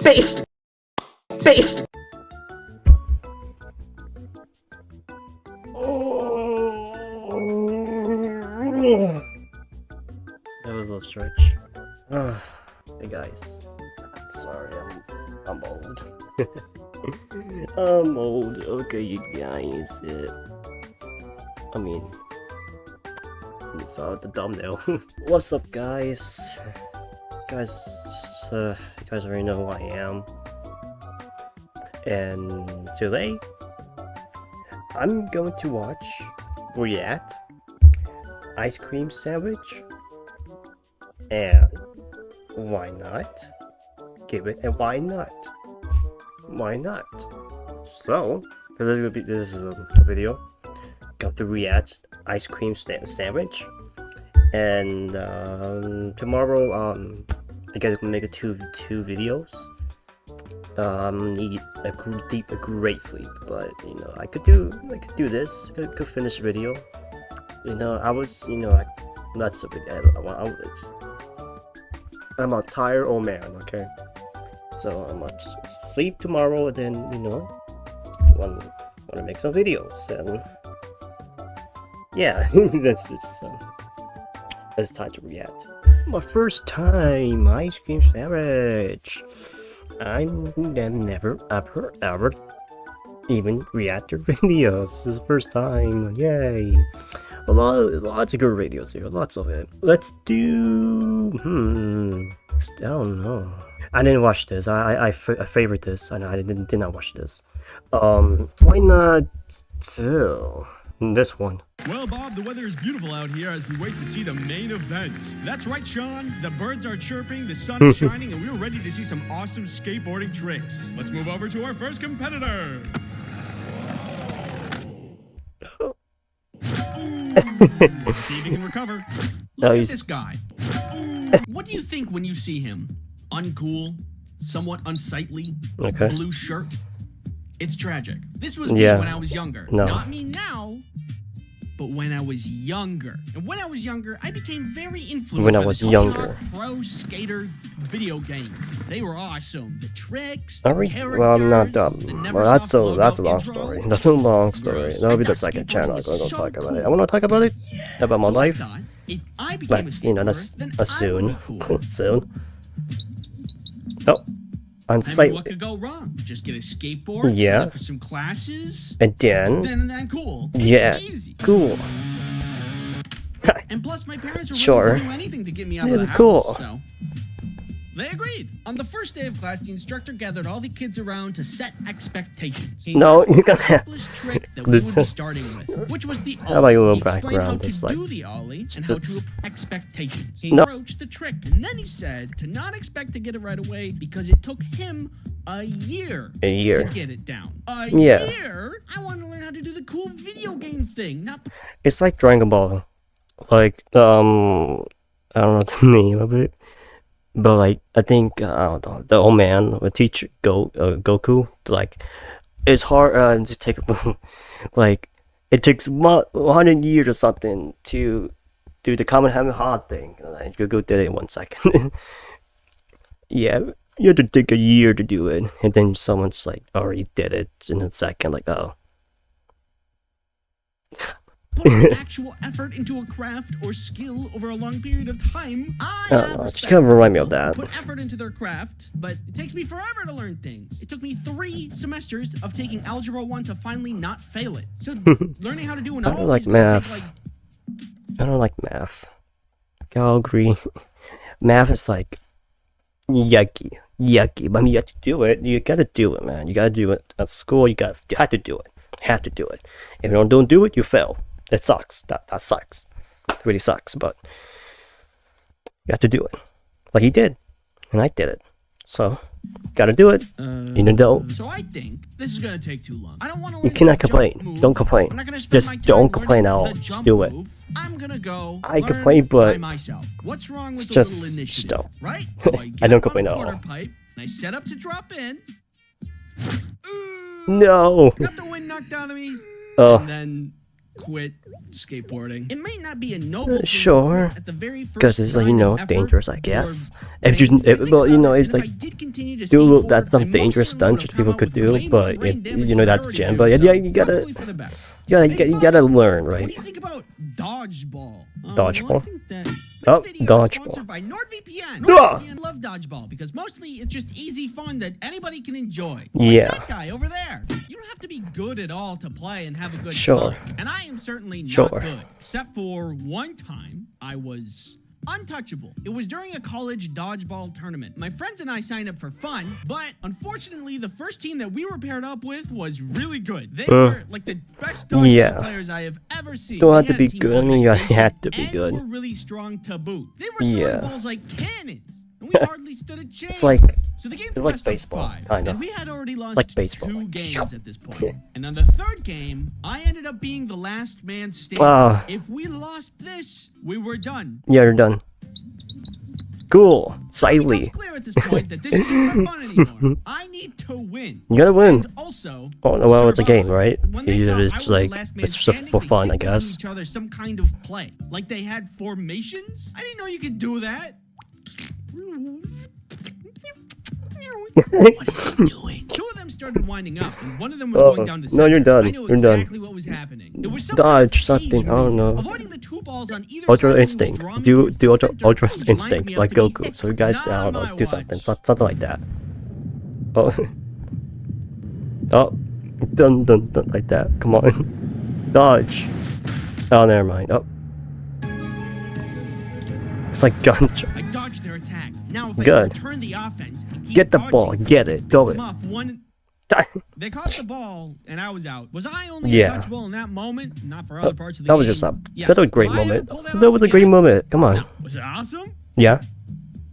Based! Based! That was a little stretch. Hey guys, sorry, I'm old. I'm old. Okay, you guys. I mean, you saw the thumbnail. What's up, guys? You guys already know who I am. And today, I'm going to watch react ice cream sandwich. And why not give it a why not? Why not? So this is a video. Got to react ice cream sandwich. And tomorrow I gotta make two videos. Need a great sleep, but you know I could do this. Could finish the video. You know that's a big. I'm a tired old man. Okay, so I'm gonna sleep tomorrow, and then want to make some videos, and yeah, that's just it's time to react. My first time ice cream sandwich. I never ever even reacted videos. This is the first time. Yay! Lots of good videos here. Lots of it. Let's do. I don't know. I didn't watch this. I favorite this, and I did not watch this. Why not this one? Well, Bob, the weather is beautiful out here as we wait to see the main event. That's right, Sean. The birds are chirping, the sun is shining, and we're ready to see some awesome skateboarding tricks. Let's move over to our first competitor. See if he can recover. Look at this guy. What do you think when you see him? Uncool, somewhat unsightly, Okay. blue shirt. It's tragic. This was me when I was younger. No. Not me now, but when I was younger. And when I was younger, I became very influenced When I by was the Tony younger. Hawk Pro Skater video games. They were awesome. The tricks, Are the we? characters, Well, I'm not the dumb. Well, that's a Neversoft long logo story. intro. That's a long story. That'll be I the thought second skateboarding channel I'm was going to so talk about it. cool. I want to talk about it, about my So I life. thought, if I became But a skateboarder, that's then that's I would soon. be cool. Soon. Oh, I mean, unsightly. what could go wrong? Just get a skateboard, sign Yeah. up for some classes, And then then cool. It's yeah, easy. cool. And plus, my parents were Sure. willing to do anything to get me out of the house. Cool. So they agreed. On the first day of class, the instructor gathered all the kids around to set expectations. He No, taught you the can't. simplest trick that we would be starting with, which was the ollie. I like a little He explained how background, to it's like- do the ollie and how to That's- expectations. He No. approached the trick, and then he said to not expect to get it right away because it took him a year A year. to get it down. A Yeah. year? I want to learn how to do the cool video game thing, not It's like Dragon Ball. Like I don't know the name of it, but like I think I don't know, the old man would teach Goku. Like it's hard to take like it takes 100 years or something to do the Kamehameha thing. Like Goku did it in 1 second. Yeah, you have to take a year to do it, and then someone's like already did it in a second. Like oh. putting actual effort into a craft or skill over a long period of time. I don't have know, it just respect kind of for remind me of people who that. Put effort into their craft, but it takes me forever to learn things. It took me 3 semesters of taking Algebra 1 to finally not fail it. So learning how to do an I don't ollie like is gonna take, math. I don't like math. I'll agree. Math is like yucky. But I mean, you have to do it. You gotta do it, man. You gotta do it at school. You have to do it. Have to do it. If you don't do it, you fail. It sucks. That sucks. It really sucks. But you have to do it, like he did, and I did it. So gotta do it. Even though So I think this is gonna take too long. I don't want to. you cannot complain. Don't complain. I'm not gonna spend Just my time don't learning complain at all. the Just jump do it. move. I'm gonna go. I learn complain, but by myself. What's wrong with it's the little just initiative? don't. Right? So I, I don't get complain on at a all. quarter pipe, and I set up to drop in. No. Got the wind knocked out of me. Oh. And then quit skateboarding. It may not be a noble thing, Sure. but at the very first Because it's like, sign of effort dangerous, I or guess. pain, If you, think well, about it, it's and if like I did continue to do skateboard, that's some I most dangerous certainly stunts would that have people come could out do, with way more but brain damage that's than I already jam. do, But so yeah, you gotta, hopefully for the best. you gotta learn, What right? do you think about Dodgeball? Dodgeball? Well, I think that this Oh, video is Dodgeball. sponsored by NordVPN. Ah! NordVPN love Dodgeball because mostly it's just easy fun that anybody can enjoy. Yeah. Like that guy over there. You don't have to be good at all to play and have a good Sure. time. And I am certainly not Sure. good, except for one time I was untouchable. It was during a college dodgeball tournament. My friends and I signed up for fun, but unfortunately, the first team that we were paired up with was really good. They were like the best dodgeball Yeah. players I have ever seen. Don't have They to had be a team good. I mean, you organization had to be and good. were really strong to boot. They were throwing Yeah. balls like cannons, and we hardly stood a chance. It's like so the game it's like progressed to baseball, 5, kinda. and we had already lost Like baseball, 2 like, games at this point. And on the third game, I ended up being the last man standing. Ah. If we lost this, we were done. Yeah, you're done. Cool. It Silently. becomes clear at this point that this isn't for fun anymore. I need to win. You gotta win. And also, Oh, well, it's a game, survive. right? When they saw I It's was the like, last man it's just standing, for they fun, I signaled to guess. each other some kind of play, like they had formations. I didn't know you could do that. What are you doing? 2 of them started winding up, and one of them was going down the center. No, you're done. I knew You're done. exactly what was happening. It was some Dodge kind of something, I don't know. Avoiding the 2 balls on either Ultra side instinct. will draw me Do towards the ultra center, ultra which lines me instinct up like to be Goku. hit. So you got Not I don't on know, my do something, watch. something like that. Oh, oh, dun dun dun like that. Come on, dodge. Oh, never mind. Oh, it's like gunshots. I dodged their attack. Now if I Good. can return the offense and keep Get the dodging, ball, get it, go it. come off one. They caught the ball and I was out. Was I only Yeah. untouchable in that moment? Not for other parts of the That game. was just a Yes. that was a great Will I ever moment. pull That was a off great again? moment. Come on. No. Was it awesome? Yeah.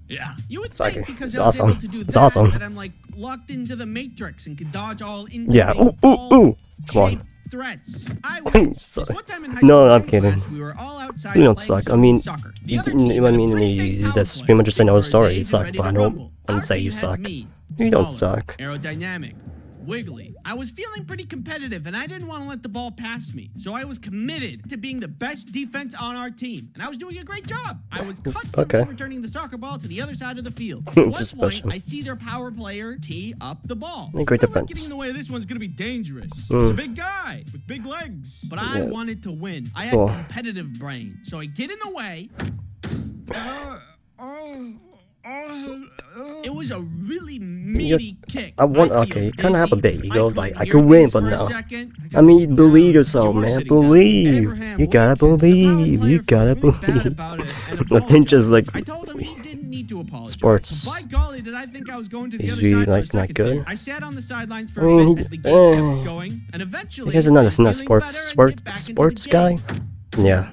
Yeah. You would like- think because it's I was awesome. able to do It's that, awesome. that I'm like locked into the matrix and could dodge all Yeah. Ooh, ooh, ooh. Come on. threats. I would. Sorry. This one time in high No, school I'm gym kidding. class, we were all outside You don't playing suck. I mean, soccer. The you, other team I had a mean, pretty big power that's player. pretty much just another Big for story. You his age suck, and ready but to I don't. rumble. I Our don't say team you had suck. me, You don't smaller, suck. Aerodynamic, wiggly. I was feeling pretty competitive, and I didn't want to let the ball pass me. So I was committed to being the best defense on our team, and I was doing a great job. I was constantly Okay. returning the soccer ball to the other side of the field. At one Just point, pushing. I see their power player tee up the ball. Great I feel like defense. getting in the way of this one's gonna be dangerous. He's a big guy with big legs, but I Yeah. wanted to win. I had Cool. competitive brain, so I get in the way. It was a really meaty kick. I want. feel Okay, you kind of have a dizzy. bit. You go couldn't like I hear could win, things but for a no. second. I mean, believe You're yourself, man. sitting down. Believe. Abraham You gotta Lincoln, the power believe. You player, gotta felt really bad believe. about it and Nothing just apologized. like I told him he didn't need to apologize. sports. By golly, did I think I was going to the Is other he, side like, for a not second good? there. I sat on the sidelines for I mean, a bit he- as the game kept going, and eventually Because not I was a feeling sports better and get back into the sports game. guy. Yeah.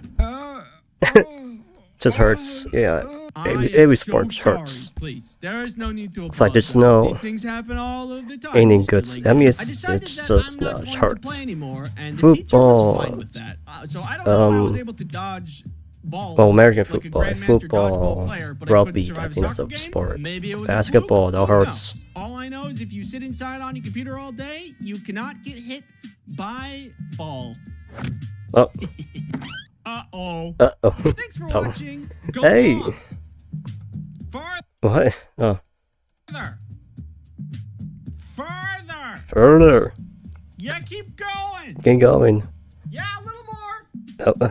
Just hurts. Yeah. I Every am sports so sorry, hurts. Please, there is no need to It's like there's apologize. no These things happen all of the time. any Mr. good. Lincoln. I mean, it's decided it's that just I'm not no, it going to hurts. play anymore, and the teacher was Football. fine with that. So I don't know how I was able to dodge balls. Well, American like a football, grandmaster football, dodgeball player, but I rugby. couldn't survive I think that's soccer a game. sport. Maybe it was a Basketball, fluke. that I don't know. hurts. All I know is if you sit inside on your computer all day, you cannot get hit by ball. Oh. Uh-oh. Uh-oh. Thanks for Oh. watching. Go Hey. on. What? Oh. Further. Further. Further. Yeah, keep going. Get going. Yeah, a little more. Oh.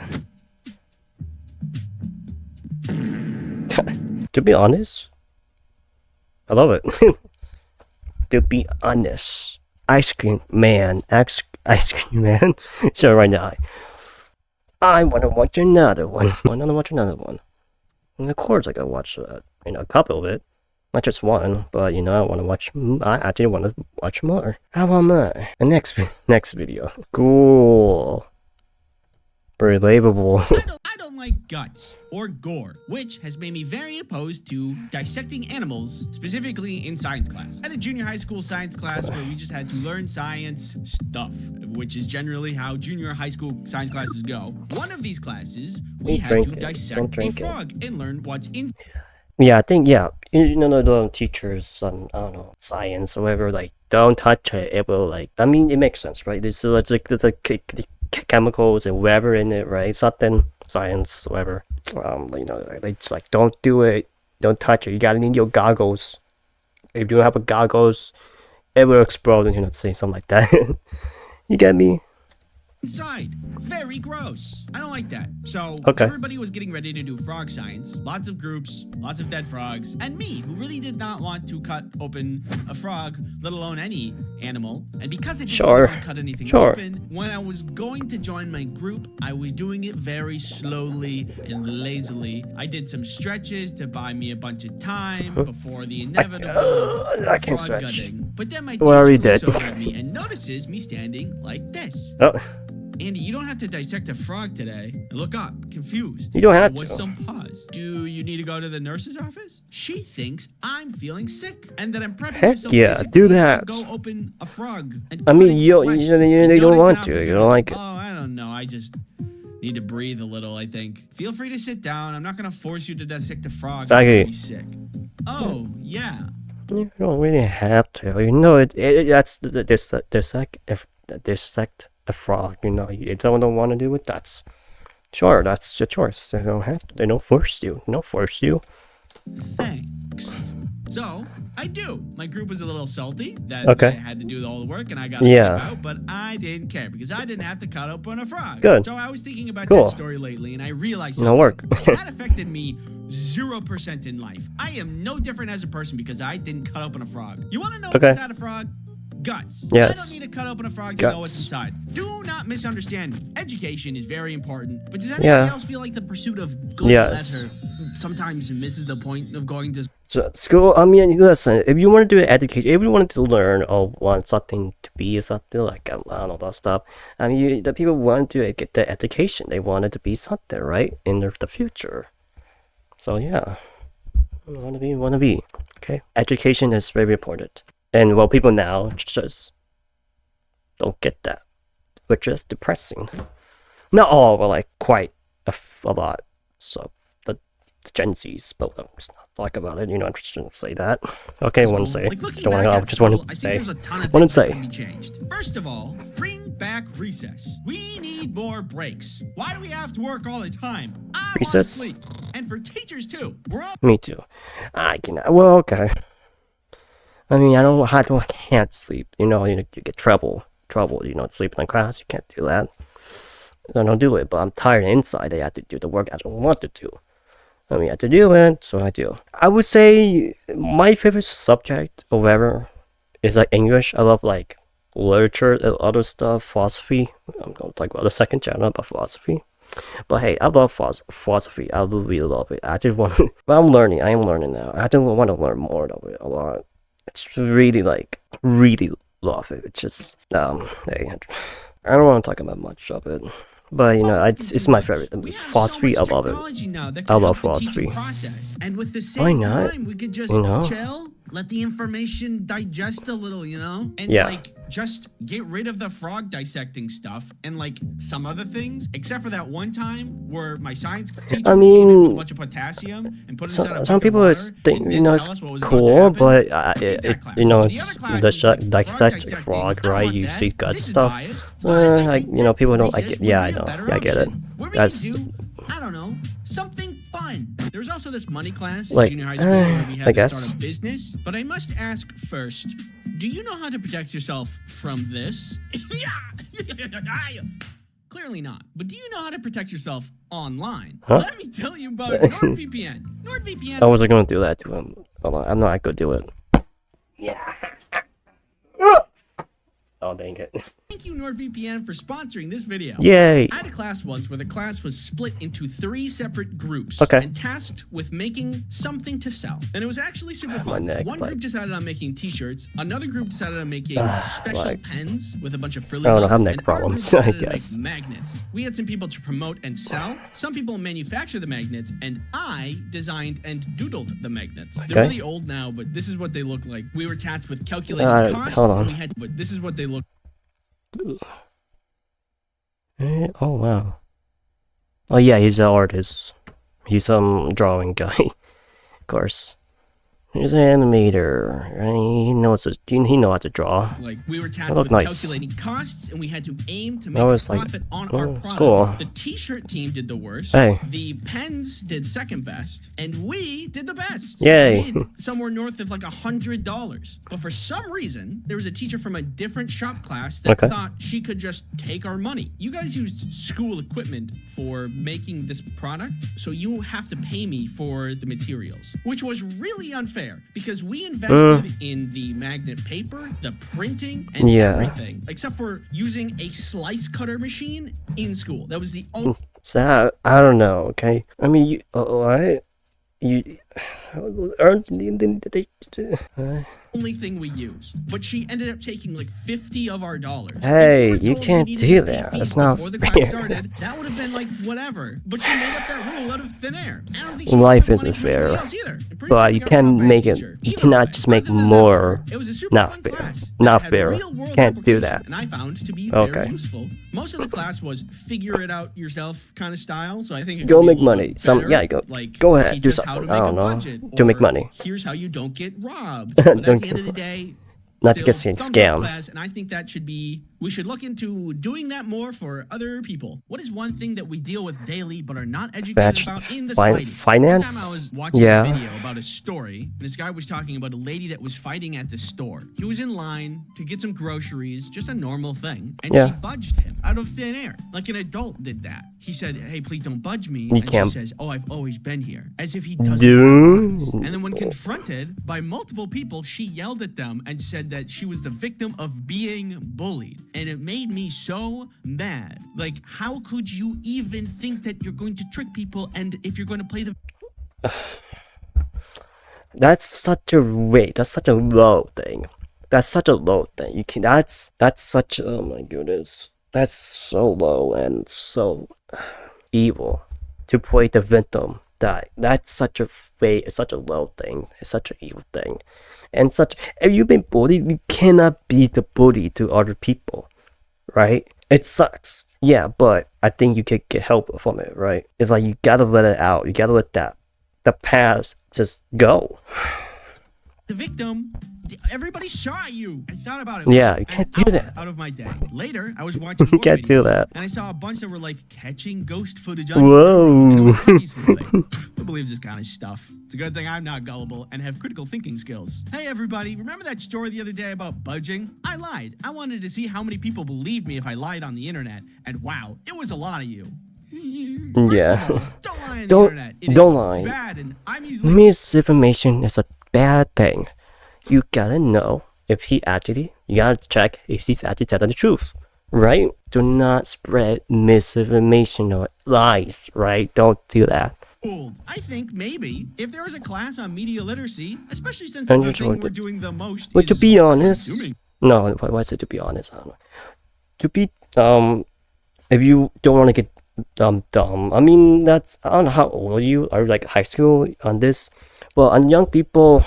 To be honest, I love it. To be honest, ice cream man, ice cream man. So right now, I want to watch another one. I want to watch another one. And of course, I gotta watch a couple of it, not just one. But I want to watch. I actually want to watch more. How about more? The next video. Cool. Relatable. I don't like guts or gore, which has made me very opposed to dissecting animals, specifically in science class. I had a junior high school science class where we just had to learn science stuff, which is generally how junior high school science classes go. One of these classes, we Don't had drink to it. dissect Don't a drink it. frog and learn what's in. Yeah, I think the teachers on I don't know science or whatever, like don't touch it. It will I mean it makes sense, right? It's like chemicals and whatever in it, right? Something, science, whatever. You know, they just like, don't do it, don't touch it. You gotta need your goggles. If you don't have a goggles, it will explode. You know, say something like that. You get me? Inside. Very gross. I don't like that. So Okay. everybody was getting ready to do frog science. Lots of groups, lots of dead frogs, and me, who really did not want to cut open a frog, let alone any animal. And because I didn't Sure. want to cut anything Sure. open, when I was going to join my group, I was doing it very slowly and lazily. I did some stretches to buy me a bunch of time before the inevitable I can't frog stretch. gutting. But then my Well, I already teacher looks did. over at me and notices me standing like this. Oh, Andy, you don't have to dissect a frog today. Look up, confused. You don't have There was to. some pause. Do you need to go to the nurse's office? She thinks I'm feeling sick and that I'm prepping Heck myself yeah, physically do to that. Go open a frog. And I cut mean, its you flesh you and don't notice want that to. I'm You don't like it. Oh, I don't know. I just need to breathe a little, I think. Feel free to sit down. I'm not going to force you to dissect a frog. Exactly. If you're sick. Oh, yeah. You don't really have to. You know, that's dissect a frog. You know, you don't want to do it. That's sure. That's your choice. They don't have. They don't force you. They don't force you. Thanks. So, I do. My group was a little salty that Okay. I had to do all the work and I got to Yeah. skip out, but I didn't care because I didn't have to cut open a frog. Good. So I was thinking about Cool. that story lately and I realized No work. that affected me 0% in life. I am no different as a person because I didn't cut open a frog. You want to know what's Okay. inside a frog? Guts. Yes. I don't need to cut open a frog to know what's Guts. inside. Do not misunderstand me. Education is very important, but does anybody Yeah. else feel like the pursuit of good Yes. letter sometimes misses the point of going to So school. I mean, listen. If you want to do education, if you want to learn or want something to be something like I don't know that stuff. I mean, the people want to get the education. They want it to be something, right, in the future. So yeah, want to be. Okay, education is very important. And well, people now just don't get that, which is depressing. Not all, but like quite a lot. So the Gen Zs, but let's not talk about it. You know, I shouldn't say that. Okay, I want to say. Like looking Don't back want at to. Just want school, to I say. think there's a ton of Want to things that say. can be changed. First of all, bring back recess. We need more breaks. Why do we have to work all the time? I want to Recess? sleep. And for teachers too. We're all Me too. I can. Well, okay. I mean, I can't sleep. You get trouble. You know, sleeping in class. You can't do that. I don't do it, but I'm tired inside. I have to do the work I don't want to do. I mean, I have to do it, so I do. I would say my favorite subject or whatever is like English. I love like literature and other stuff, philosophy. I'm going to talk about the second channel about philosophy. But hey, I love philosophy. I really love it. I just want. But I'm learning. I am learning now. I don't want to learn more of it a lot. It's really really love it. It's just hey, I don't want to talk about much of it. But you know, it's my favorite. We have Philosophy, so much I love it. technology now that I can love help the teaching philosophy. process. And with the Why same not? time, we could just You know? chill, let the information digest a little, you know? And Yeah. like just get rid of the frog dissecting stuff and like some other things, except for that one time where my science teacher I came in with a mean, bunch of potassium and put it inside a some bucket people of is water think and you didn't know tell it's us what was going to cool, happen. but Skip that it class. you know But the it's other classes, like frog dissect frog, dissecting, I right? want You that. see gut This is stuff. biased, but I Like think you know, that people don't like recess it. Yeah, would I be a know. better Yeah, I get it. option. Where we That's can do, I don't know, something fun. There's also this money class in Like, junior high school where we I have to guess. start a business. But I must ask first, do you know how to protect yourself from this? Clearly not. But do you know how to protect yourself online? Huh? Let me tell you about NordVPN. NordVPN I wasn't gonna do that to him. Hold on, I know I could do it. Oh dang it! Thank you, NordVPN, for sponsoring this video. Yay! I had a class once where the class was split into 3 separate groups Okay. and tasked with making something to sell. And it was actually super My fun. neck, One like- group decided on making t-shirts, another group decided on making special like- pens with a bunch of frillies I don't know, on I have them, neck and our group problems, decided I to make guess. magnets. We had some people to promote and sell, some people manufacture the magnets, and I designed and doodled the magnets. They're Okay. really old now, but this is what they look like. We were tasked with calculating costs, hold on. and we had, but this is what they look. Oh wow. Oh yeah, he's an artist. He's drawing guy, of course. He's an animator. Right? He knows how to draw. Like, we were tasked That looked with nice. calculating costs, and we had to aim to make That a was like, profit on our it's product. cool. The t-shirt team did the worst. Hey. The pens did second best, and we did the best. Yay. We made somewhere north of like $100. But for some reason, there was a teacher from a different shop class that thought she could just take our money. You guys used school equipment for making this product, so you have to pay me for the materials, which was really unfair because we invested in the magnet paper, the printing, and everything, except for using a slice cutter machine in school. That was the only So I don't know. Okay. I mean, you what? You earned only thing we used. But she ended up taking like 50 of our dollars. Hey, If we were you told we can't needed do to pay that. fees That's not before the class fair. started, that would have been like whatever. But she made up that rule out of thin air. I don't think she Life wanted money isn't from anybody fair. else either. I'm pretty But sure you we got can robbed by a make it. teacher. You Either cannot way, just make other than that, more. it was a super Not fun fair. class that Not had fair. real-world Can't do application, that. And I found to be Okay. very useful. Most of the class was figure it out yourself kind of style. So I think it Go could be a make little money. bit Some better, like, go ahead. teach Do us how something. to I make don't a know. budget, To make or money. Here's how you don't get robbed. But at Don't the end of the day, Not to still, get thumbs up scam. class, and I think that should be, we should look into doing that more for other people. What is one thing that we deal with daily but are not educated about in the slightest? Finance? One time I was watching a video about a story, and this guy was talking about a lady that was fighting at the store. He was in line to get some groceries, just a normal thing, and she budged him out of thin air, like an adult did that. He said, "Hey, please don't budge me." And can't. she says, "Oh, I've always been here," as if he doesn't. Dude. And then when confronted by multiple people, she yelled at them and said that she was the victim of being bullied. And it made me so mad. Like, how could you even think that you're going to trick people, and if you're going to play the... That's such a low thing. That's such a low thing. You can. That's such. Oh my goodness. That's so low and so evil to play the victim. That's such a low thing. It's such an evil thing, and such. If you've been bullied, you cannot be the bully to other people, right? It sucks. Yeah, but I think you can get help from it, right? It's like you gotta let it out. You gotta let the past just go. The victim... Everybody saw you. I thought about it. Yeah, you can't do that. Out of my day. Later, I was watching You more can't do videos, that. and I saw a bunch that were like catching ghost footage on Whoa. YouTube, and it was crazy. Like, who believes this kind of stuff? It's a good thing I'm not gullible and have critical thinking skills. Hey everybody, remember that story the other day about budging? I lied. I wanted to see how many people believed me if I lied on the internet, and wow, it was a lot of you. Yeah. All, don't lie on the Don't internet. It don't is lie. Bad, and I'm easily... Misinformation is a bad thing. You gotta know if you gotta check if he's actually telling the truth, right? Do not spread misinformation or lies, right? Don't do that. I think maybe if there was a class on media literacy, especially since And the you're thing we're trying doing the most But to is be honest, consuming. no, why is it to be honest? I don't know. To be, if you don't want to get dumb, I mean, that's, I don't know how old you are, like high school on this. Well, on young people,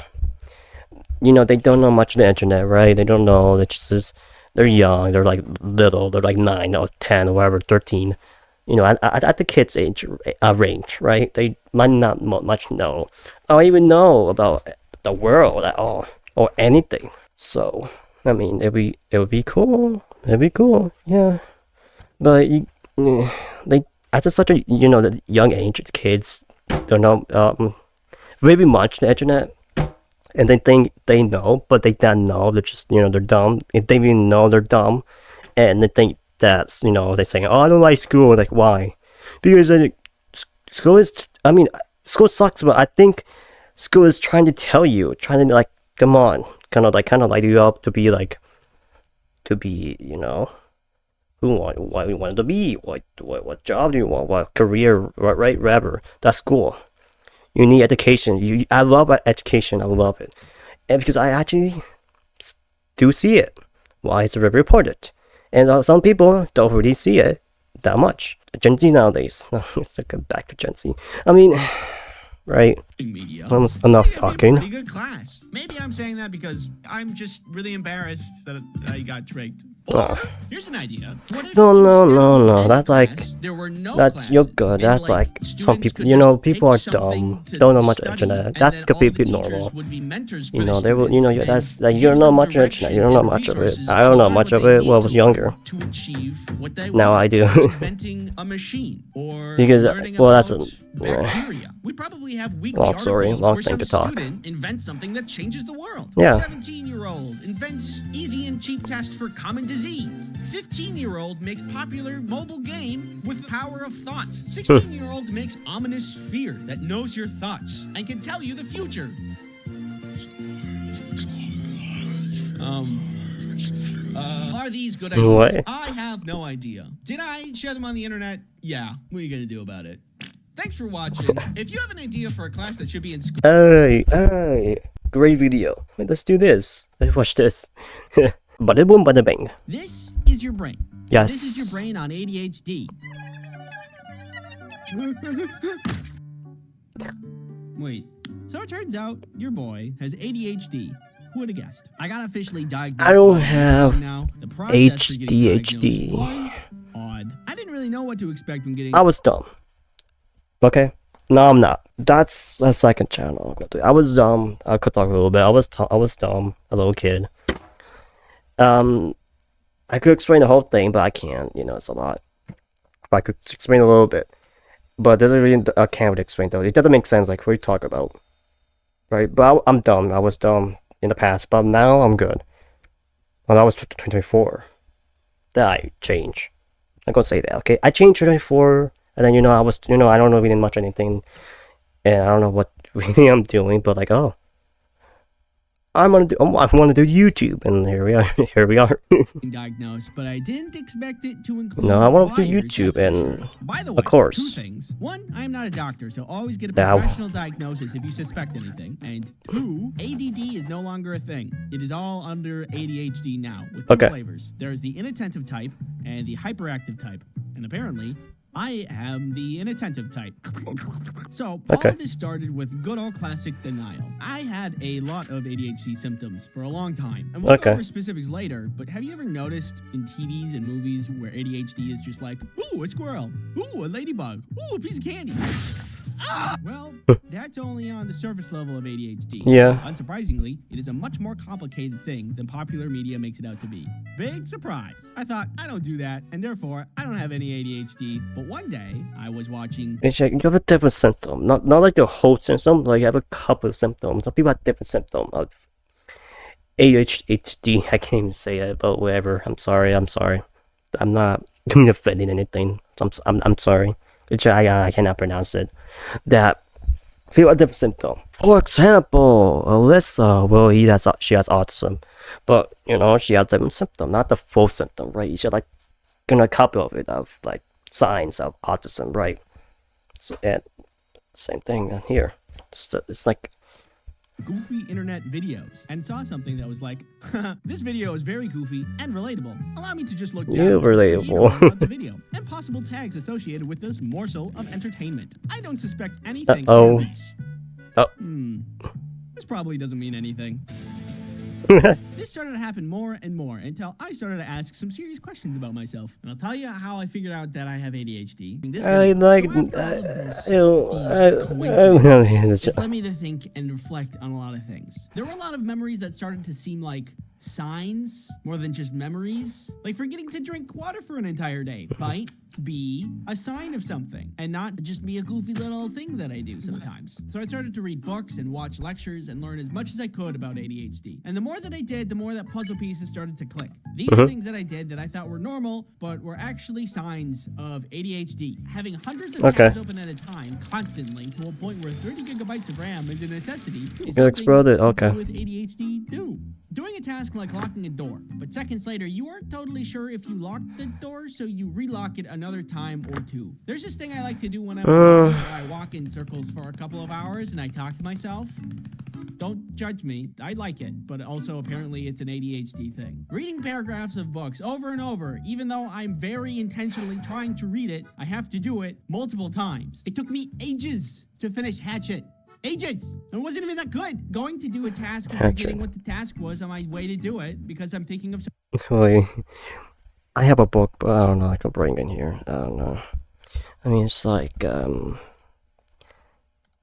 you know, they don't know much of the internet, right? They don't know, they're young, they're like little, they're like 9 or 10 or whatever, 13. You know, at the kids' age range, right? They might not much know, or even know about the world at all, or anything. So, I mean, it would be cool. It'd be cool, yeah. But they at such a the young age, the kids don't know very much the internet. And they think they know, but they don't know. They're just, they're dumb. If they even know they're dumb, and they think that's, they're saying, oh, I don't like school. Like, why? Because school school sucks, but I think school is trying to tell you, trying to, like, come on, kind of light you up to be, what you want to be, what job do you want, what career, right, whatever. That's school. You need education. I love education. I love it. And because I actually do see it. Why is it reported? And some people don't really see it that much. Gen Z nowadays. Let's go back to Gen Z. I mean, right? Media. Almost enough talking. Pretty good class. Maybe I'm saying that because I'm just really embarrassed that I got tricked. Here's an idea. What if No, instead of no. any That's like, class, there were no that's you're classes, good. and, That's like some students people. could You know, just people are pick something dumb. to Don't know much study, internet. and That's then all the completely teachers normal. would be mentors for You the know, they will. You know, students that's and like you give don't know them much internet. You don't know much of it. direction I don't and know resources much to of learn it what when I they was need younger. to achieve what they Now want. I do. Inventing a machine or Because, learning well, that's about a bacteria. We probably have weekly long story, articles long where thing some to talk. student invents something that changes the world. Yeah. 17-year-old invents easy and cheap tests for common disease. 15-year-old makes popular mobile game with the power of thought. 16-year-old makes ominous fear that knows your thoughts and can tell you the future. Are these good ideas? What? I have no idea. Did I share them on the internet? Yeah. What are you gonna do about it? Thanks for watching. If you have an idea for a class that should be in school, Hey, great video. Wait, let's do this. Let's watch this. Bada boom, bada bang. this is your brain. Yes. This is your brain on ADHD. Wait. So it turns out your boy has ADHD. Who would have guessed? I got officially diagnosed. I don't have now. The process for getting ADHD. diagnosed was odd. I didn't really know what to expect when getting. I was dumb. Okay? No, I'm not. That's a second channel. I was dumb. I could talk a little bit. I was dumb. A little kid. I could explain the whole thing, but I can't. You know, it's a lot. But I could explain a little bit. But there's really I can't explain though. It doesn't make sense. Like what you talk about, right? But I'm dumb. I was dumb in the past, but now I'm good. Well, that was 2024. That I change. I'm gonna say that. Okay, I changed 2024, and then I was I don't know really much anything, and I don't know what really I'm doing. But like I want to do YouTube, and here we are. Here we are. Diagnosed, but I didn't expect it to include. No, I want to do wires, YouTube, that's for and sure. By the way, of course. two things. One, I am not a doctor, so always get a Now. professional diagnosis if you suspect anything. And two, ADD is no longer a thing. It is all under ADHD now, with two Okay. flavors. There is the inattentive type and the hyperactive type, and apparently, I am the inattentive type. So, all Okay. of this started with good old classic denial. I had a lot of ADHD symptoms for a long time. And we'll go Okay. over specifics later, but have you ever noticed in TVs and movies where ADHD is just like, ooh, a squirrel, ooh, a ladybug, ooh, a piece of candy? Well, that's only on the surface level of ADHD. Yeah. Unsurprisingly, it is a much more complicated thing than popular media makes it out to be. Big surprise. I thought, I don't do that, and therefore, I don't have any ADHD. But one day, I was watching. It's like you have a different symptom, not like the whole symptom. Like you have a couple of symptoms. Some people have different symptoms of ADHD. I can't even say it, but whatever. I'm sorry. I'm not offending anything. I'm sorry. I cannot pronounce it. That feel a different symptom. For example, Alyssa, she has autism, but she has a different symptom, not the full symptom, right? You should like a couple of it of like signs of autism, right? So, and same thing here. It's like Goofy internet videos and saw something that was like, this video is very goofy and relatable. Allow me to just look down You relatable. about the video and possible tags associated with this morsel of entertainment. I don't suspect anything. Uh-oh. Oh. This probably doesn't mean anything. This started to happen more and more until I started to ask some serious questions about myself. And I'll tell you how I figured out that I have ADHD. This led me to think and reflect on a lot of things. There were a lot of memories that started to seem like signs more than just memories. Like forgetting to drink water for an entire day might be a sign of something and not just be a goofy little thing that I do sometimes. So I started to read books and watch lectures and learn as much as I could about ADHD. And the more that I did, the more that puzzle pieces started to click. These are things that I did that I thought were normal, but were actually signs of ADHD. Having hundreds of tabs open at a time, constantly, to a point where 30 gigabytes of RAM is a necessity, is something exploded. Okay. people with ADHD do. Doing a task like locking a door, but seconds later, you aren't totally sure if you locked the door, so you relock it another time or two. There's this thing I like to do when I'm alone, where I walk in circles for a couple of hours and I talk to myself. Don't judge me. I like it, but also apparently it's an ADHD thing. Reading paragraphs of books over and over, even though I'm very intentionally trying to read it, I have to do it multiple times. It took me ages to finish Hatchet. Agents! It wasn't even that good. Going to do a task and Gotcha. forgetting what the task was on my way to do it because I'm thinking of Wait, I have a book, but I don't know. I can bring it in here. I don't know. I mean, it's like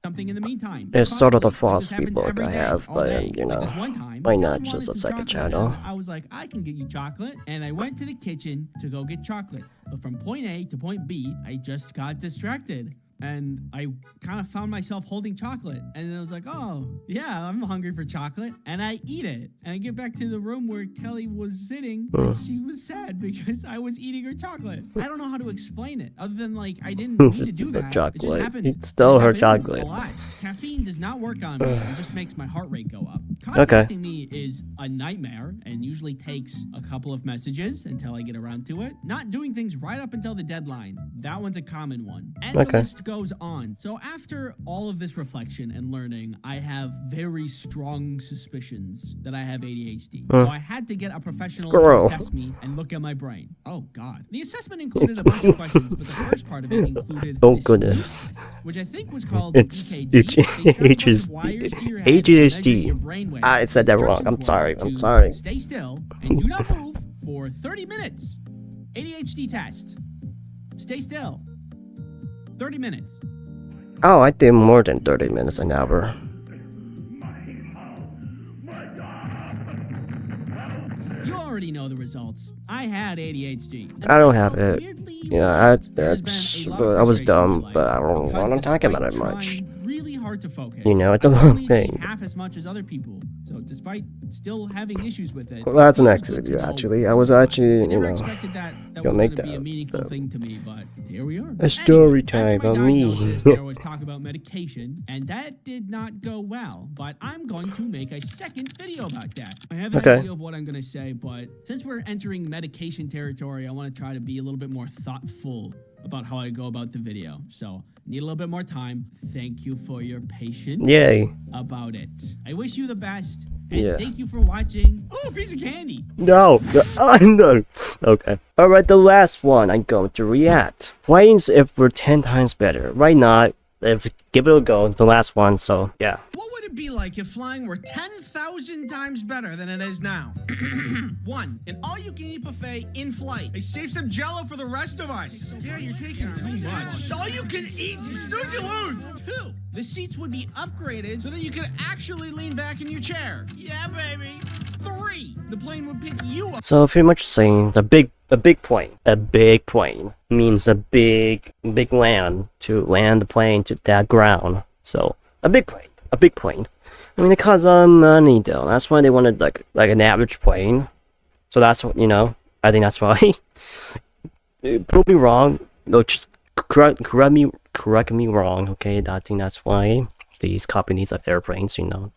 something in the meantime. it's sort of the Possibly, philosophy this happens book every I day, have, all but day. you Like know, this one time, why Kelly not wanted just a some second chocolate, channel? and I was like, I can get you chocolate, and I went to the kitchen to go get chocolate. But from point A to point B, I just got distracted. And I kind of found myself holding chocolate. And then I was like, oh, yeah, I'm hungry for chocolate. And I eat it. And I get back to the room where Kelly was sitting. And she was sad because I was eating her chocolate. I don't know how to explain it. Other than, like, I didn't need to do that. It just chocolate. happened. It's still It her happened chocolate. a lot. Caffeine does not work on me. It just makes my heart rate go up. Contacting me is a nightmare and usually takes a couple of messages until I get around to it. Not doing things right up until the deadline. That one's a common one. And the list goes on. So after all of this reflection and learning, I have very strong suspicions that I have ADHD. So I had to get a professional to assess me and look at my brain. Oh, God. The assessment included a bunch of questions, but the first part of it included Oh this goodness. test, which I think was called It's ADHD. I said that wrong. I'm sorry. I'm sorry. Stay still and do not move for 30 minutes. ADHD test. Stay still. 30 minutes. Oh, I did more than 30 minutes an hour. You already know the results. I had ADHD. I don't have it. Yeah, I was dumb, but I don't want to talk about it much. Really hard to focus. You know, it's a long thing. Half as much as other people. So despite still having issues with it. Well, that's the next video, actually. I was actually, you never know, expected that gonna was make gonna be a that, meaningful so. thing to me, but here we are. A story Anyway, time after my on me. diagnosis, there was talk about medication, and that did not go well. But I'm going to make a second video about that. I have an idea of what I'm gonna say, but since we're entering medication territory, I want to try to be a little bit more thoughtful about how I go about the video. So need a little bit more time. Thank you for your patience. Yay. About it. I wish you the best. And Yeah. thank you for watching. Oh, a piece of candy. No, I know. Okay. Alright, the last one I'm going to react. Planes if we're 10 times better. Right now, if give it a go, the last one, so yeah. What would it be like if flying were 10,000 times better than it is now? 1, an all-you-can-eat buffet in flight. I saved some Jell-O for the rest of us. Yeah, you're taking too much. All you can eat, snooze you lose. 2, the seats would be upgraded so that you could actually lean back in your chair. Yeah, baby. 3, the plane would pick you up. So pretty much saying a big plane. A big plane means a big land to land the plane to that ground. So a big plane. A big plane. I mean, it costs money though. That's why they wanted like an average plane. So that's what, you know. I think that's why. Prove me wrong. No, just correct me wrong. Okay, I think that's why these companies of airplanes, you know,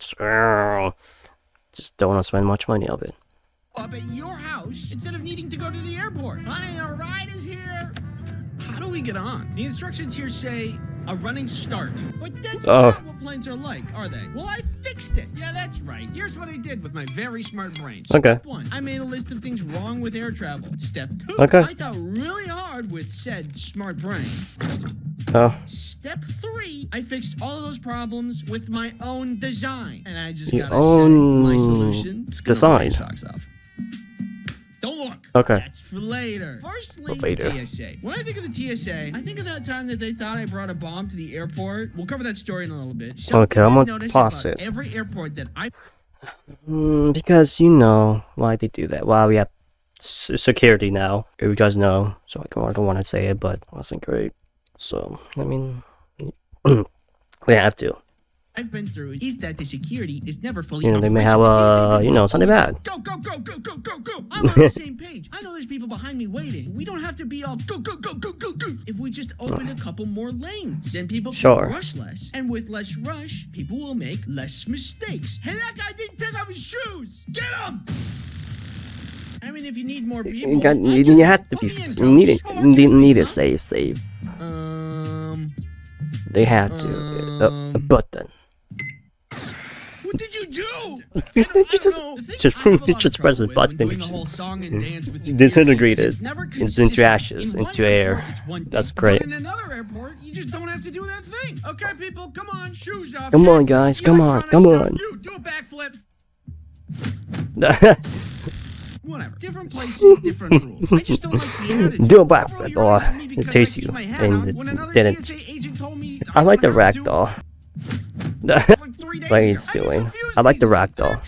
just don't want to spend much money of it. Up at your house instead of needing to go to the airport. Honey, our ride is here. How do we get on? The instructions here say a running start. But that's not what planes are like, are they? Well, I fixed it. Yeah, that's right. Here's what I did with my very smart brain. Okay. Step 1, I made a list of things wrong with air travel. Step 2, Okay. I thought really hard with said smart brain. Oh. Step 3, I fixed all of those problems with my own design. And I just Your gotta say, own my solution is gonna design. blow your socks off. Don't look. Okay. That's for later. Firstly, Later. TSA. When I think of the TSA, I think of that time that they thought I brought a bomb to the airport. We'll cover that story in a little bit. Okay, I'm I've gonna noticed pause about it. Every airport that I Because you know why they do that. Well, we have security now. You guys know, so I don't want to say it, but it wasn't great. So I mean, we have to. I've been through is that the security is never fully. You know, they may have something bad. Go, go, go, go, go, go, go. I'm on the same page. I know there's people behind me waiting. We don't have to be all go, go, go, go, go, go. If we just open a couple more lanes, then people can rush less. And with less rush, people will make less mistakes. Hey, that guy didn't take off his shoes. Get him! I mean, if you need more people, You have to be. You need it safe. They have to. A button. What did you do? You just press the button and just disintegrate it into ashes, into air. That's great. In another airport, you just don't have to do that thing. Okay, people, come on, shoes off. Come on, guys, come on, come on. You do a backflip. Whatever. Different places, different rules. I just don't like the attitude. Do a backflip or it tastes you and it didn't. I like the ragdoll. What it's doing. I like the ragdoll.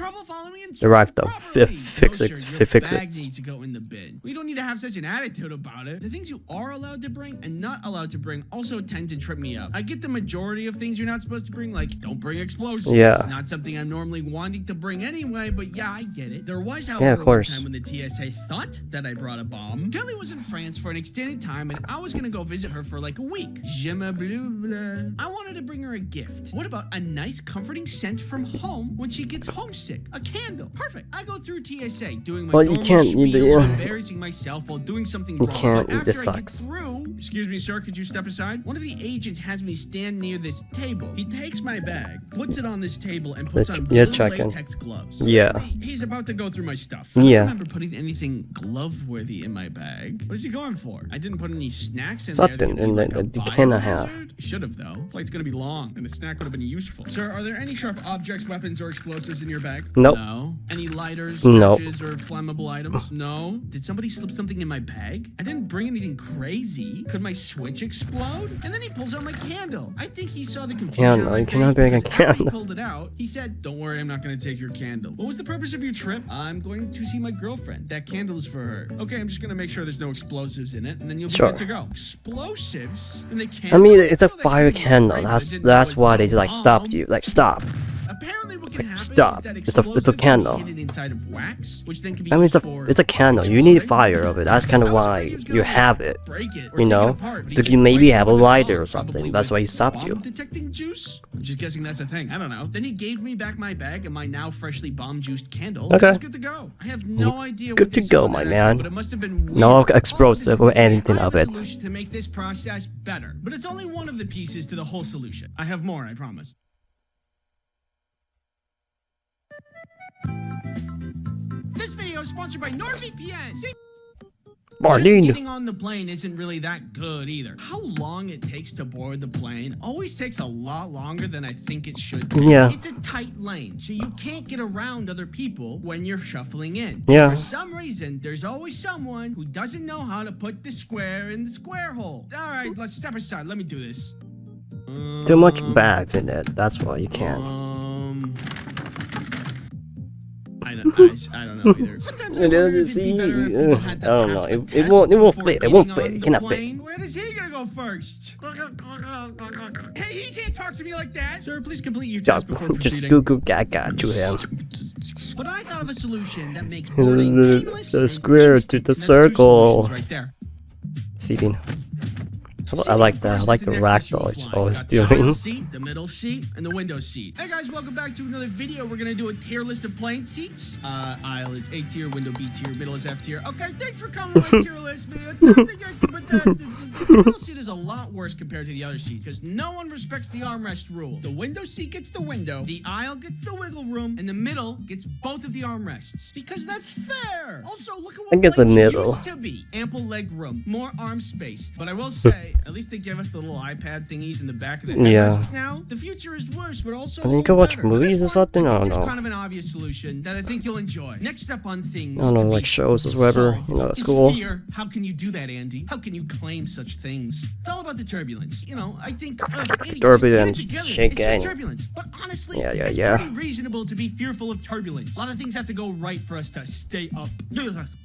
The ragdoll. Fix it. Fix it. Needs to go in the bin. We don't need to have such an attitude about it. The things you are allowed to bring and not allowed to bring also tend to trip me up. I get the majority of things you're not supposed to bring, like don't bring explosives. Yeah. Not something I'm normally wanting to bring anyway, but yeah, I get it. There was, however, yeah, of course. one time when the TSA thought that I brought a bomb. Kelly was in France for an extended time, and I was gonna go visit her for like a week. Je me bleu bleu. I wanted to bring her a gift. What about a nice, comforting scent from home when she gets homesick? A candle. Perfect. I go through TSA doing my normal spiel, embarrassing myself while doing something wrong. Can't. But This after I get sucks. through, excuse me, sir, could you step aside? One of the agents has me stand near this table. He takes my bag, puts it on this table, and puts on blue latex gloves. Yeah. He's about to go through my stuff. Yeah. I don't remember putting anything glove-worthy in my bag. What is he going for? I didn't put any snacks in Something there. in the can I have. Should have, though. Flight's gonna be long, and the snack would have been useful. Sir, are there any sharp objects, weapons, or explosives in your bag? Nope. No. Any lighters, Nope. matches, or flammable items? No. Did somebody slip something in my bag? I didn't bring anything crazy. Could my switch explode? And then he pulls out my candle. I think he saw the confusion on Candle? my You face cannot bring a because after he candle. pulled it out, he said, "Don't worry, I'm not gonna take your candle." What was the purpose of your trip? I'm going to see my girlfriend. That candle is for her. Okay, I'm just gonna make sure there's no explosives in it, and then you'll be Sure. good to go. Explosives in the I candle? mean, it's a Oh, that fire can't be candle. right, That's but it didn't know it why was they like a stopped bomb. you. Like stop. Apparently what can happen Stop. is that It's a explosives candle. can be hidden inside of wax, which then can be I mean, used for it's a candle. You need exploding. fire of it. That's kind of I was why afraid he was you gonna, have it. break it or You take know, it apart, but he if just you maybe breaks have a it with lighter or probably something. That's with why he stopped you. bomb detecting juice? I'm just guessing that's a thing. I don't know. Then he gave me back my bag and my now freshly bomb-juiced candle. Okay. I was good to go. I have no idea Good what to they go, saw in my that man. but it must have been weird. No All of this explosive is or to say, anything I have of a it. solution to make this process better, but it's only one of the pieces to the whole solution. I have more, I promise. This video is sponsored by NordVPN. See? Just Marlene. getting on the plane isn't really that good either. How long it takes to board the plane always takes a lot longer than I think it should take. Yeah. It's a tight lane, so you can't get around other people when you're shuffling in. Yeah. For some reason, there's always someone who doesn't know how to put the square in the square hole. All right, let's step aside. Let me do this. Too much bags in it. That's why you can't. I don't know either. Sometimes I wonder if it'd be better if people had to I don't pass know. the It test won't before fit. It getting won't on fit. It the cannot fit. plane. Where is he gonna go first? Hey, he can't talk to me like that. Sir, please complete your test before Just proceeding. goo goo gaga to him. But I thought of a solution that makes boarding painless The and square to instant. the And that's two circle. solutions right there. Seating. I like that. I like the ragdoll it's always doing. The aisle seat, the middle seat, and the window seat. Hey guys, welcome back to another video. We're gonna do a tier list of plane seats. Aisle is A tier, window B tier, middle is F tier. Okay, thanks for coming to my tier list video. But the middle seat is a lot worse compared to the other seat because no one respects the armrest rule. The window seat gets the window, the aisle gets the wiggle room, and the middle gets both of the armrests because that's fair. Also, look at what I guess the planes middle. used to be. Ample leg room, more arm space. But I will say, at least they give us the little iPad thingies in the back of the Yeah. headrests now. The future is worse, but also I mean, you can watch better. movies This or one, something? I don't think know. It's kind of an obvious solution that I think you'll enjoy. Next up on things. I don't know, to like be shows or whatever, solved you know, at is school. fear. How can you do that, Andy? How can you claim such things? It's all about the turbulence. You know, I think Andy, Turbulence, just get it together. shaking. It's just turbulence. But honestly, Yeah. it's pretty reasonable to be fearful of turbulence. A lot of things have to go right for us to stay up.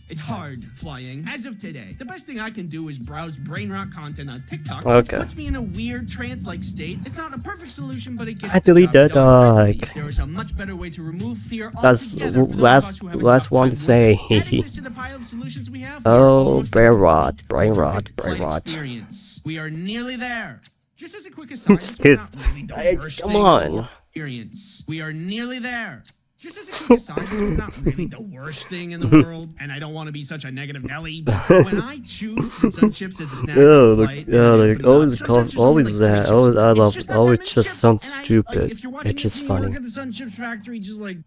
It's hard flying. As of today, the best thing I can do is browse brain rot content on TikTok. Okay. It puts me in a weird trance-like state. It's not a perfect solution, but it gets I the delete job that, done. like- There is a much better way to remove fear That's altogether for those of us who haven't last got one to time say. Adding this to the pile of solutions we have, we are Oh, almost brain at the rot, brain perfect rot, brain flight rot. experience. We are nearly there. Just as a quick aside, Just this is not really the kidding. worst Come thing on. in the world. Experience. We are nearly there. Just as a quick aside, this was not really the worst thing in the world, and I don't want to be such a negative Nelly, but when I choose sun chips as a snack on the flight, like always sometimes there's always only, that. like, Always, I it's love just not always that many just chips, something and stupid. if you're watching It's just me funny. work at the Sun Chips factory, just like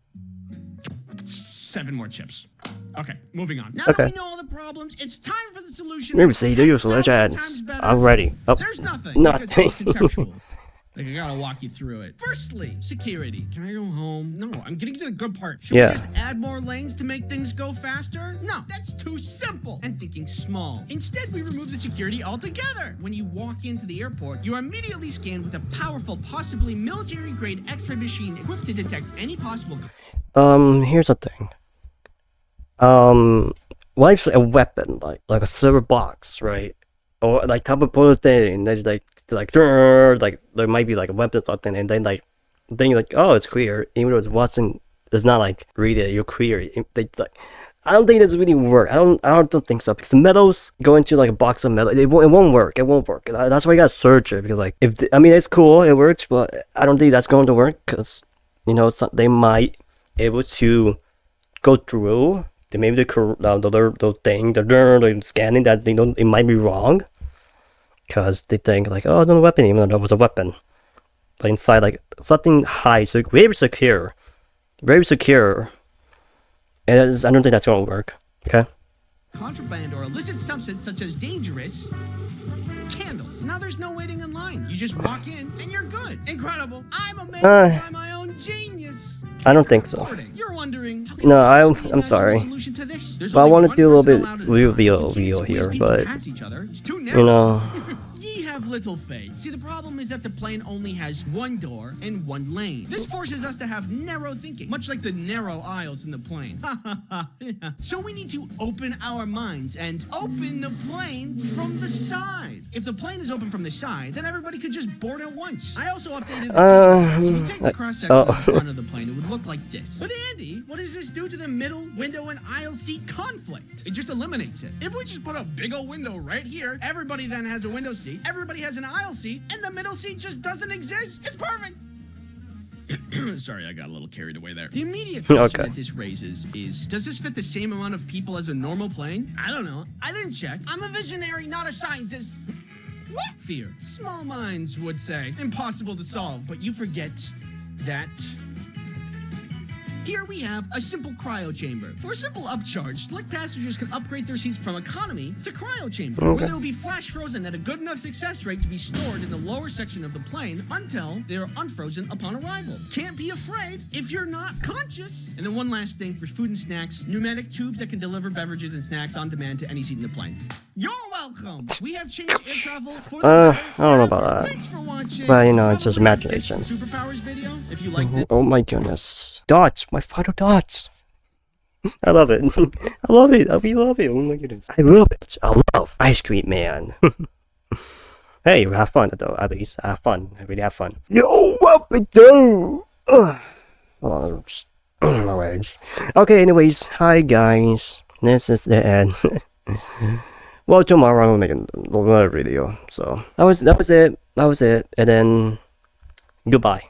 7 more chips. Okay, moving on. Now Okay. that we know all the problems, it's time for the solution. Let me see the usual 10,000 chance. times better. I'm ready. Oh, There's nothing. nothing. Because it's conceptual. Like, I gotta walk you through it. Firstly, security. Can I go home? No, I'm getting to the good part. Should Yeah. we just add more lanes to make things go faster? No, that's too simple. And thinking small. Instead, we remove the security altogether. When you walk into the airport, you're immediately scanned with a powerful, possibly military-grade X-ray machine equipped to detect any possible... Here's the thing. What if a weapon, like a server box, right? Or like type of photo thing, there's like there might be like a weapon or something, and then you're like, oh, it's clear, even though it wasn't. It's not like really you're clear. I don't think this really work. I don't think so, because the metals go into like a box of metal. It won't work. It won't work. That's why you gotta search it, because like I mean, it's cool, it works, but I don't think that's going to work, because they might able to go through. Maybe the thing, the scanning, that they don't, it might be wrong, because they think like, oh, no weapon, even though there was a weapon. But inside, like something high, so very secure, and I don't think that's gonna work. Okay. Contraband or illicit substance such as dangerous candles. Now there's no waiting in line. You just walk in and you're good. Incredible. I'm amazed by my own genius. I don't think so. You're wondering, No, I'm sorry. Well, I want to do a little bit reveal here, but Ye have little faith. See, the problem is that the plane only has one door and one lane. This forces us to have narrow thinking, much like the narrow aisles in the plane. So we need to open our minds and open the plane from the side. If the plane is open from the side, then everybody could just board at once. I also updated the so you take the cross-section of the front of the plane, it would look like this. But Andy, what does this do to the middle window and aisle seat conflict? It just eliminates it. If we just put a big old window right here, everybody then has a window seat, everybody has an aisle seat, and the middle seat just doesn't exist. It's perfect. Sorry, I got a little carried away there. The immediate question that this raises is, does this fit the same amount of people as a normal plane? I don't know. I didn't check. I'm a visionary, not a scientist. What? Fear. Small minds would say. Impossible to solve, but you forget that... Here we have a simple cryo chamber. For a simple upcharge, select passengers can upgrade their seats from economy to cryo chamber, where they will be flash frozen at a good enough success rate to be stored in the lower section of the plane until they are unfrozen upon arrival. Can't be afraid if you're not conscious. And then one last thing for food and snacks, pneumatic tubes that can deliver beverages and snacks on demand to any seat in the plane. You're welcome. We have changed air travel for the I don't know about that. Thanks for watching. But it's just imagination. Superpowers video. If you like this. Oh my goodness. Dots, my final dots. I love it. I love it. We love it. Oh my goodness. I love it. I love Ice Cream Man. Hey, we have fun though, at least. I have fun. I really have fun. Yo, what we do? Hold on. My legs. Okay, anyways. Hi guys. This is the end. Well, tomorrow I'm gonna make another video. So that was it. And then goodbye.